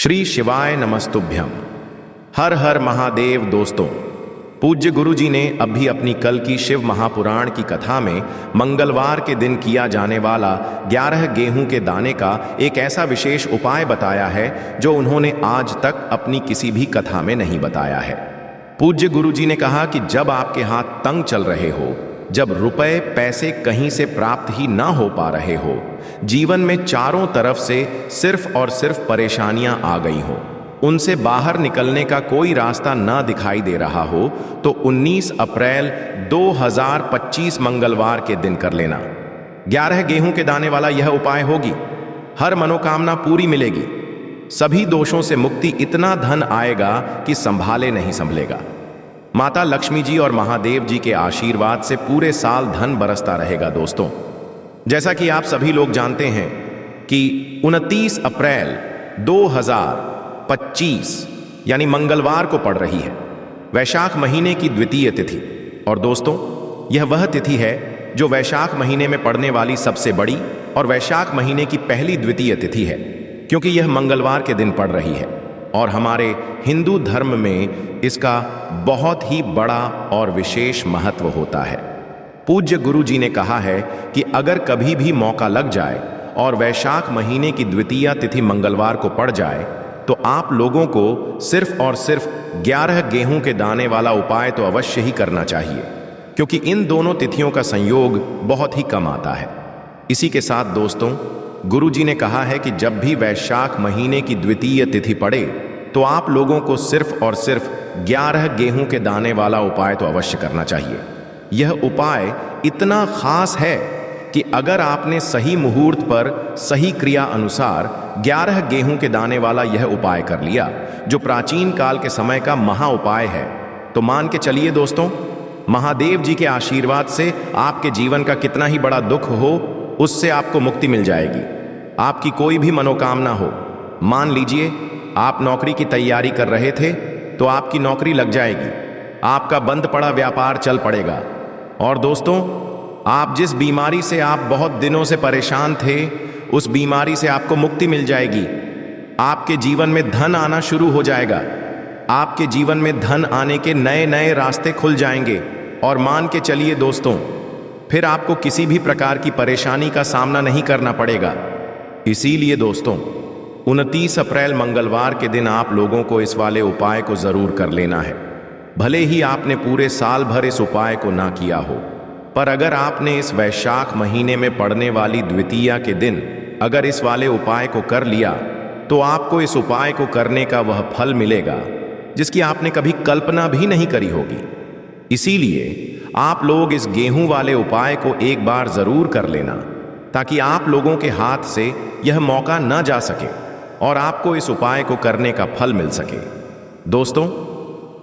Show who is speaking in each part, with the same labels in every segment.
Speaker 1: श्री शिवाय नमस्तुभ्यम। हर हर महादेव। दोस्तों, पूज्य गुरु जी ने अभी अपनी कल की शिव महापुराण की कथा में मंगलवार के दिन किया जाने वाला 11 गेहूं के दाने का एक ऐसा विशेष उपाय बताया है जो उन्होंने आज तक अपनी किसी भी कथा में नहीं बताया है। पूज्य गुरु जी ने कहा कि जब आपके हाथ तंग चल रहे हो, जब रुपए पैसे कहीं से प्राप्त ही ना हो पा रहे हो, जीवन में चारों तरफ से सिर्फ और सिर्फ परेशानियां आ गई हो, उनसे बाहर निकलने का कोई रास्ता ना दिखाई दे रहा हो, तो 19 अप्रैल 2025 मंगलवार के दिन कर लेना। 11 गेहूं के दाने वाला यह उपाय होगी, हर मनोकामना पूरी मिलेगी, सभी दोषों से मुक्ति, इतना धन आएगा कि संभाले नहीं संभलेगा। माता लक्ष्मी जी और महादेव जी के आशीर्वाद से पूरे साल धन बरसता रहेगा। दोस्तों, जैसा कि आप सभी लोग जानते हैं कि 29 अप्रैल 2025 यानी मंगलवार को पड़ रही है वैशाख महीने की द्वितीय तिथि। और दोस्तों, यह वह तिथि है जो वैशाख महीने में पड़ने वाली सबसे बड़ी और वैशाख महीने की पहली द्वितीय तिथि है, क्योंकि यह मंगलवार के दिन पड़ रही है। और हमारे हिंदू धर्म में इसका बहुत ही बड़ा और विशेष महत्व होता है। पूज्य गुरु जी ने कहा है कि अगर कभी भी मौका लग जाए और वैशाख महीने की द्वितीय तिथि मंगलवार को पड़ जाए, तो आप लोगों को सिर्फ और सिर्फ 11 गेहूं के दाने वाला उपाय तो अवश्य ही करना चाहिए, क्योंकि इन दोनों तिथियों का संयोग बहुत ही कम आता है। इसी के साथ दोस्तों, गुरु जी ने कहा है कि जब भी वैशाख महीने की द्वितीय तिथि पड़े, तो आप लोगों को सिर्फ और सिर्फ 11 गेहूं के दाने वाला उपाय तो अवश्य करना चाहिए। यह उपाय इतना खास है कि अगर आपने सही मुहूर्त पर सही क्रिया अनुसार 11 गेहूं के दाने वाला यह उपाय कर लिया, जो प्राचीन काल के समय का महा उपाय है, तो मान के चलिए दोस्तों, महादेव जी के आशीर्वाद से आपके जीवन का कितना ही बड़ा दुख हो, उससे आपको मुक्ति मिल जाएगी। आपकी कोई भी मनोकामना हो, मान लीजिए आप नौकरी की तैयारी कर रहे थे, तो आपकी नौकरी लग जाएगी, आपका बंद पड़ा व्यापार चल पड़ेगा। और दोस्तों, आप जिस बीमारी से आप बहुत दिनों से परेशान थे, उस बीमारी से आपको मुक्ति मिल जाएगी। आपके जीवन में धन आना शुरू हो जाएगा, आपके जीवन में धन आने के नए नए रास्ते खुल जाएंगे। और मान के चलिए दोस्तों, फिर आपको किसी भी प्रकार की परेशानी का सामना नहीं करना पड़ेगा। इसीलिए दोस्तों, 29 अप्रैल मंगलवार के दिन आप लोगों को इस वाले उपाय को जरूर कर लेना है। भले ही आपने पूरे साल भर इस उपाय को ना किया हो, पर अगर आपने इस वैशाख महीने में पड़ने वाली द्वितीया के दिन अगर इस वाले उपाय को कर लिया, तो आपको इस उपाय को करने का वह फल मिलेगा जिसकी आपने कभी कल्पना भी नहीं करी होगी। इसीलिए आप लोग इस गेहूं वाले उपाय को एक बार जरूर कर लेना, ताकि आप लोगों के हाथ से यह मौका न जा सके और आपको इस उपाय को करने का फल मिल सके। दोस्तों,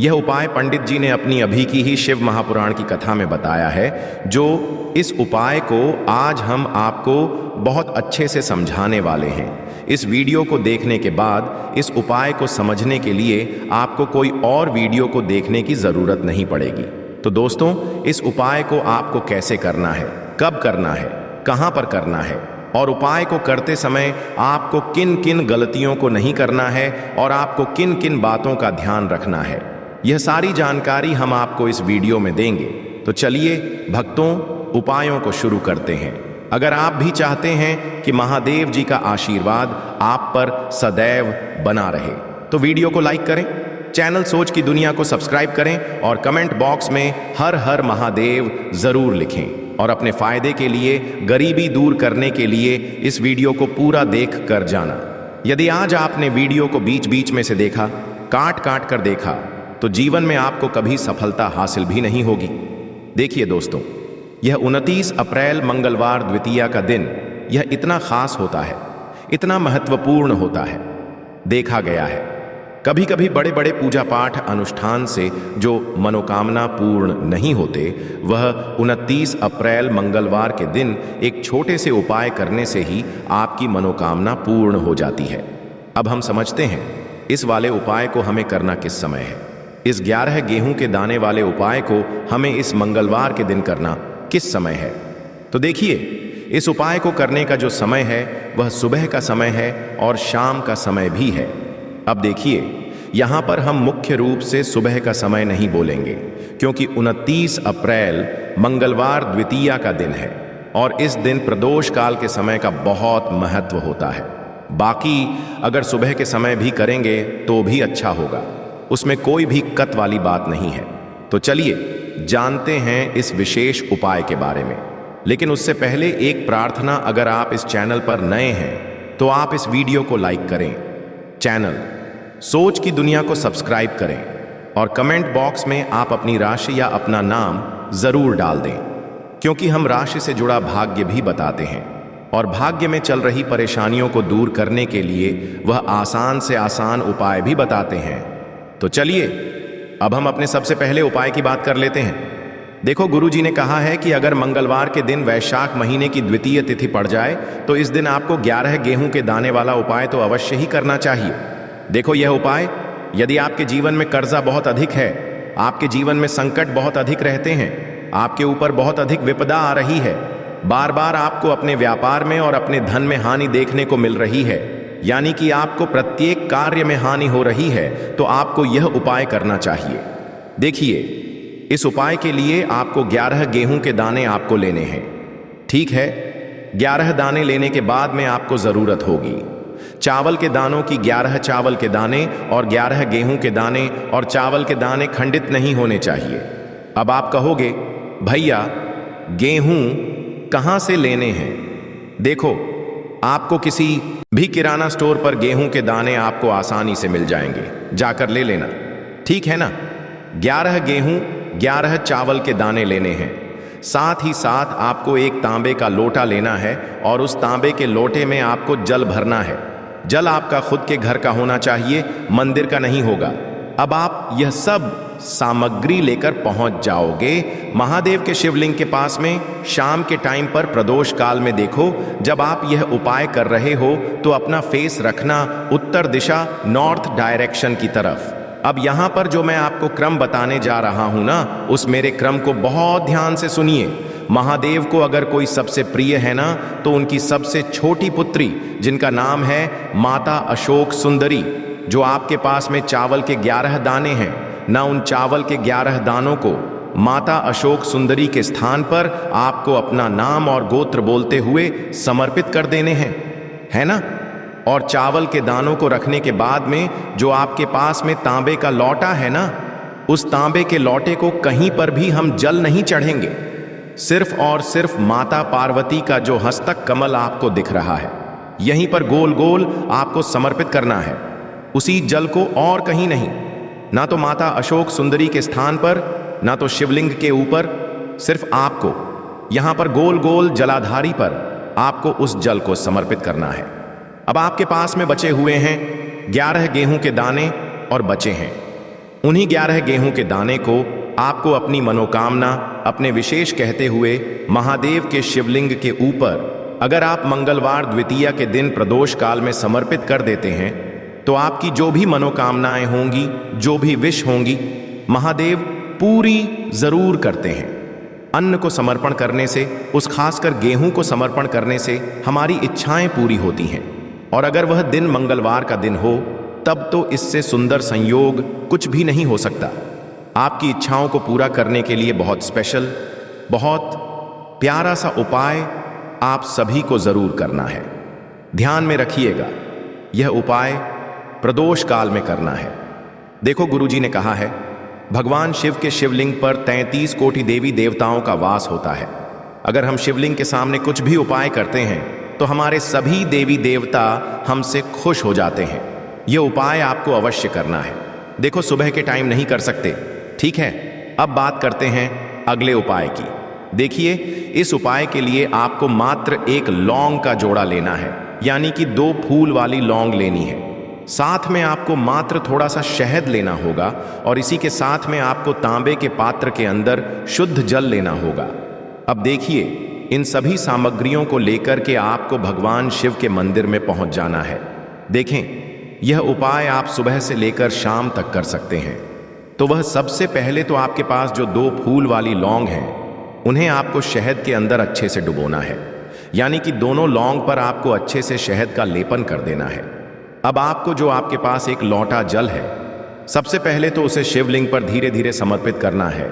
Speaker 1: यह उपाय पंडित जी ने अपनी अभी की ही शिव महापुराण की कथा में बताया है, जो इस उपाय को आज हम आपको बहुत अच्छे से समझाने वाले हैं। इस वीडियो को देखने के बाद इस उपाय को समझने के लिए आपको कोई और वीडियो को देखने की जरूरत नहीं पड़ेगी। तो दोस्तों, इस उपाय को आपको कैसे करना है, कब करना है, कहां पर करना है, और उपाय को करते समय आपको किन किन गलतियों को नहीं करना है और आपको किन किन बातों का ध्यान रखना है, यह सारी जानकारी हम आपको इस वीडियो में देंगे। तो चलिए भक्तों, उपायों को शुरू करते हैं। अगर आप भी चाहते हैं कि महादेव जी का आशीर्वाद आप पर सदैव बना रहे, तो वीडियो को लाइक करें, चैनल सोच की दुनिया को सब्सक्राइब करें और कमेंट बॉक्स में हर हर महादेव जरूर लिखें। और अपने फायदे के लिए, गरीबी दूर करने के लिए इस वीडियो को पूरा देख कर जाना। यदि आज आपने वीडियो को बीच बीच में से देखा, काट काट कर देखा, तो जीवन में आपको कभी सफलता हासिल भी नहीं होगी। देखिए दोस्तों, यह 29 अप्रैल मंगलवार द्वितीया का दिन यह इतना खास होता है, इतना महत्वपूर्ण होता है। देखा गया है कभी कभी बड़े बड़े पूजा पाठ अनुष्ठान से जो मनोकामना पूर्ण नहीं होते, वह 29 अप्रैल मंगलवार के दिन एक छोटे से उपाय करने से ही आपकी मनोकामना पूर्ण हो जाती है। अब हम समझते हैं इस वाले उपाय को हमें करना किस समय है। इस 11 गेहूं के दाने वाले उपाय को हमें इस मंगलवार के दिन करना किस समय है। तो देखिए, इस उपाय को करने का जो समय है वह सुबह का समय है और शाम का समय भी है। अब देखिए, यहाँ पर हम मुख्य रूप से सुबह का समय नहीं बोलेंगे, क्योंकि 29 अप्रैल मंगलवार द्वितीया का दिन है और इस दिन प्रदोष काल के समय का बहुत महत्व होता है। बाकी अगर सुबह के समय भी करेंगे तो भी अच्छा होगा, उसमें कोई भी कत वाली बात नहीं है। तो चलिए जानते हैं इस विशेष उपाय के बारे में। लेकिन उससे पहले एक प्रार्थना, अगर आप इस चैनल पर नए हैं तो आप इस वीडियो को लाइक करें, चैनल सोच की दुनिया को सब्सक्राइब करें और कमेंट बॉक्स में आप अपनी राशि या अपना नाम जरूर डाल दें, क्योंकि हम राशि से जुड़ा भाग्य भी बताते हैं और भाग्य में चल रही परेशानियों को दूर करने के लिए वह आसान से आसान उपाय भी बताते हैं। तो चलिए अब हम अपने सबसे पहले उपाय की बात कर लेते हैं। देखो, गुरुजी ने कहा है कि अगर मंगलवार के दिन वैशाख महीने की द्वितीय तिथि पड़ जाए तो इस दिन आपको 11 गेहूं के दाने वाला उपाय तो अवश्य ही करना चाहिए। देखो, यह उपाय, यदि आपके जीवन में कर्जा बहुत अधिक है, आपके जीवन में संकट बहुत अधिक रहते हैं, आपके ऊपर बहुत अधिक विपदा आ रही है, बार बार आपको अपने व्यापार में और अपने धन में हानि देखने को मिल रही है, यानी कि आपको प्रत्येक कार्य में हानि हो रही है, तो आपको यह उपाय करना चाहिए। देखिए, इस उपाय के लिए आपको 11 गेहूं के दाने आपको लेने हैं। ठीक है, 11 दाने लेने के बाद में आपको जरूरत होगी चावल के दानों की। 11 चावल के दाने और 11 गेहूं के दाने, और चावल के दाने खंडित नहीं होने चाहिए। अब आप कहोगे, भैया गेहूं कहां से लेने हैं? देखो, आपको किसी भी किराना स्टोर पर गेहूं के दाने आपको आसानी से मिल जाएंगे, जाकर ले लेना, ठीक है ना। 11 गेहूं 11 चावल के दाने लेने हैं। साथ ही साथ आपको एक तांबे का लोटा लेना है और उस तांबे के लोटे में आपको जल भरना है। जल आपका खुद के घर का होना चाहिए, मंदिर का नहीं होगा। अब आप यह सब सामग्री लेकर पहुंच जाओगे महादेव के शिवलिंग के पास में। शाम के टाइम पर प्रदोष काल में देखो, जब आप यह उपाय कर रहे हो तो अपना फेस रखना उत्तर दिशा, नॉर्थ डायरेक्शन की तरफ। अब यहां पर जो मैं आपको क्रम बताने जा रहा हूं ना, उस मेरे क्रम को बहुत ध्यान से सुनिए। महादेव को अगर कोई सबसे प्रिय है ना, तो उनकी सबसे छोटी पुत्री, जिनका नाम है माता अशोक सुंदरी, जो आपके पास में चावल के 11 दाने हैं ना, उन चावल के 11 दानों को माता अशोक सुंदरी के स्थान पर आपको अपना नाम और गोत्र बोलते हुए समर्पित कर देने हैं, है ना। और चावल के दानों को रखने के बाद में जो आपके पास में तांबे का लौटा है ना, उस तांबे के लौटे को कहीं पर भी हम जल नहीं चढ़ेंगे। सिर्फ और सिर्फ माता पार्वती का जो हस्तक कमल आपको दिख रहा है, यहीं पर गोल गोल आपको समर्पित करना है, उसी जल को, और कहीं नहीं। ना तो माता अशोक सुंदरी के स्थान पर, ना तो शिवलिंग के ऊपर, सिर्फ आपको यहां पर गोल गोल जलाधारी पर आपको उस जल को समर्पित करना है। अब आपके पास में बचे हुए हैं 11 गेहूं के दाने और बचे हैं। उन्हीं 11 गेहूं के दाने को आपको अपनी मनोकामना, अपने विशेष कहते हुए महादेव के शिवलिंग के ऊपर, अगर आप मंगलवार द्वितीया के दिन प्रदोष काल में समर्पित कर देते हैं, तो आपकी जो भी मनोकामनाएं होंगी, जो भी विश होंगी, महादेव पूरी जरूर करते हैं। अन्न को समर्पण करने से, उस खासकर गेहूं को समर्पण करने से हमारी इच्छाएं पूरी होती हैं। और अगर वह दिन मंगलवार का दिन हो, तब तो इससे सुंदर संयोग कुछ भी नहीं हो सकता। आपकी इच्छाओं को पूरा करने के लिए बहुत स्पेशल, बहुत प्यारा सा उपाय आप सभी को जरूर करना है। ध्यान में रखिएगा, यह उपाय प्रदोष काल में करना है। देखो, गुरुजी ने कहा है, भगवान शिव के शिवलिंग पर 33 कोटि देवी देवताओं का वास होता है। अगर हम शिवलिंग के सामने कुछ भी उपाय करते हैं तो हमारे सभी देवी देवता हमसे खुश हो जाते हैं। यह उपाय आपको अवश्य करना है। देखो, सुबह के टाइम नहीं कर सकते, ठीक है। अब बात करते हैं अगले उपाय की। देखिए, इस उपाय के लिए आपको मात्र एक लौंग का जोड़ा लेना है, यानी कि 2 फूल वाली लौंग लेनी है। साथ में आपको मात्र थोड़ा सा शहद लेना होगा और इसी के साथ में आपको तांबे के पात्र के अंदर शुद्ध जल लेना होगा। अब देखिए, इन सभी सामग्रियों को लेकर के आपको भगवान शिव के मंदिर में पहुंच जाना है। देखें, यह उपाय आप सुबह से लेकर शाम तक कर सकते हैं। तो वह सबसे पहले तो आपके पास जो 2 फूल वाली लौंग हैं, उन्हें आपको शहद के अंदर अच्छे से डुबोना है, यानी कि दोनों लौंग पर आपको अच्छे से शहद का लेपन कर देना है। अब आपको जो आपके पास एक लौटा जल है, सबसे पहले तो उसे शिवलिंग पर धीरे धीरे समर्पित करना है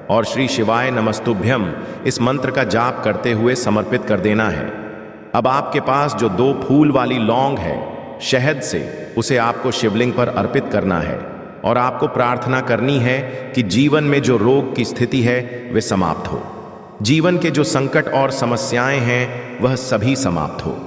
Speaker 1: और श्री शिवाय नमस्तुभ्यम इस मंत्र का जाप करते हुए समर्पित कर देना है। अब आपके पास जो 2 फूल वाली लौंग है शहद से, उसे आपको शिवलिंग पर अर्पित करना है और आपको प्रार्थना करनी है कि जीवन में जो रोग की स्थिति है वे समाप्त हो, जीवन के जो संकट और समस्याएं हैं वह सभी समाप्त हो।